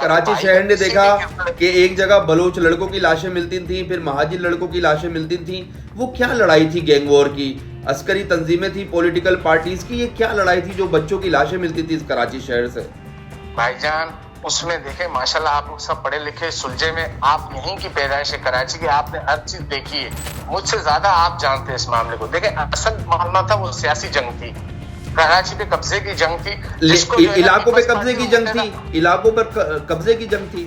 कराची शहर ने देखा कि एक जगह बलोच लड़कों की लाशें मिलती थी, फिर महाजिर लड़कों की लाशें मिलती थी। वो क्या लड़ाई थी गैंग वॉर की? अस्करी तंजीमें थी, पॉलिटिकल पार्टीज की, ये क्या लड़ाई थी जो बच्चों की लाशें मिलती थी इस कराची शहर से? भाईजान उसमें देखे माशाल्लाह आप लोग सब पढ़े लिखे सुलझे में, आप यहीं की पैदाइश है कराची की, आपने हर चीज देखी है, मुझसे ज्यादा आप जानते हैं इस मामले को। देखे असल मामला था वो सियासी जंग थी, कराची पे कब्जे की जंग थी, इलाकों पे कब्जे की जंग थी, इलाकों पर कब्जे की जंग थी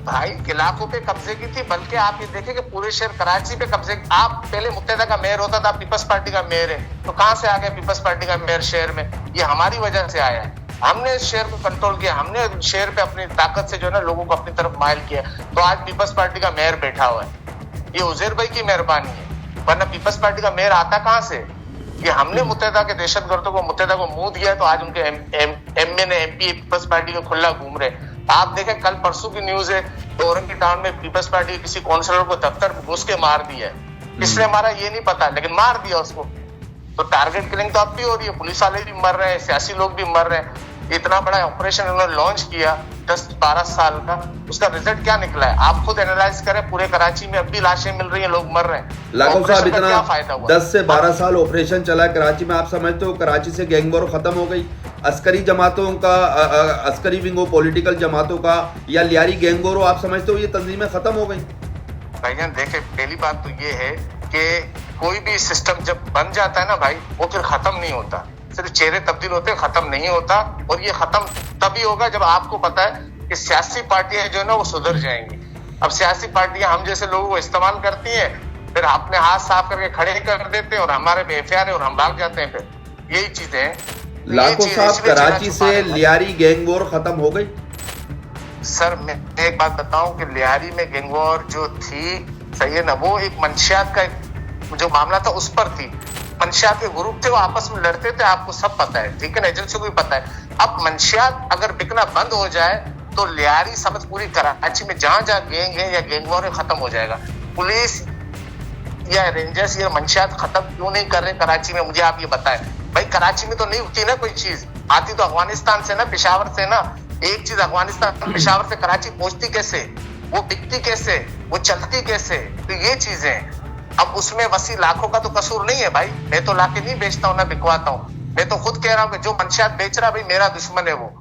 भाई, इलाकों पे कब्जे की थी। बल्कि आप ये देखें कि पूरे शहर कराची पे कब्जे, आप पहले मुत्तहदा का मेयर होता था, पीपल्स पार्टी का मेयर है, तो कहां से आ गया पीपल्स पार्टी का मेयर शहर में? ये हमारी वजह से आया है, हमने इस शहर को कंट्रोल किया, हमने शहर पे अपनी ताकत से जो है ना लोगों को अपनी तरफ माइल किया, तो आज पीपल्स पार्टी का मेयर बैठा हुआ है। ये उजैर भाई की मेहरबानी है, वरना पीपल्स पार्टी का मेयर आता कहां से? ये हमने मुत्तहदा के दहशतगर्दों को मुत्तहदा को मुंह दिया, तो आज उनके एमए ने एमपी पीपल्स पार्टी के खुला घूम रहे। आप देखें कल परसों की न्यूज है, औरंगी टाउन में पीपल्स पार्टी के किसी काउंसलर को दफ्तर में घुस के मार दिया है। किसने मारा ये नहीं पता, लेकिन मार दिया उसको। तो टारगेट किलिंग तो अब भी हो रही है, पुलिस वाले भी मर रहे हैं, सियासी लोग भी मर रहे हैं। इतना बड़ा ऑपरेशन उन्होंने लॉन्च किया 10-12 साल का, उसका रिजल्ट क्या निकला है? आप खुद एनालाइज करें, पूरे कराची में अब भी लाशें मिल रही हैं, लोग मर रहे हैं। लाखों साहब, इतना 10 से 12 साल ऑपरेशन चला है कराची में, आप समझते हो कराची से गैंग वॉर खत्म हो गई? अस्करी जमातों का, अस्करी विंगो पॉलिटिकल जमातों का या लियारी गैंग वॉर, आप समझते हो ये तंजीमें खत्म हो गई? भाईजान देखे पहली बात तो ये है कि कोई भी सिस्टम जब बन जाता है ना भाई, वो फिर खत्म नहीं होता, सिर्फ चेहरे तब्दील होते हैं, खत्म नहीं होता। और ये खत्म तभी होगा जब आपको पता है कि सियासी पार्टियां जो है ना वो सुधर जाएंगी। अब सियासी पार्टियां हम जैसे लोगों को इस्तेमाल करती हैं, फिर अपने हाथ साफ करके खड़े कर देते हैं और हमारे पे एफआईआर है और हम भाग जाते हैं। फिर यही चीजें हैं। लाखों साहब, कराची से लियारी गैंग वॉर खत्म हो गई? सर मैं एक बात बताऊं कि लियारी में गैंग वॉर जो थी, सही है ना, वो एक मंशियात का जो मामला था उस पर थी। मंशियात के ग्रुप थे, वो आपस में लड़ते थे, आपको सब पता है, ठीक है ना, एजेंसी को भी पता है। अब मंशियात अगर बिकना बंद हो जाए तो लियारी समझ पूरी कराची में जहां जहां गैंग है या गैंग वॉर है खत्म हो जाएगा। पुलिस या रेंजर्स या मंशियात खत्म क्यों नहीं कर रहे कराची में, मुझे आप ये बताएं। भाई कराची में तो नहीं उठती ना कोई चीज, आती तो अफगानिस्तान से ना, पेशावर से ना। एक चीज अफगानिस्तान पेशावर से कराची पहुंचती कैसे, वो बिकती कैसे, वो चलती कैसे? तो ये चीजें, अब उसमें वसी लाखों का तो कसूर नहीं है भाई। मैं तो लाके नहीं बेचता हूँ ना बिकवाता हूँ, मैं तो खुद कह रहा हूँ कि जो मंशियात बेच रहा है भाई मेरा दुश्मन है वो।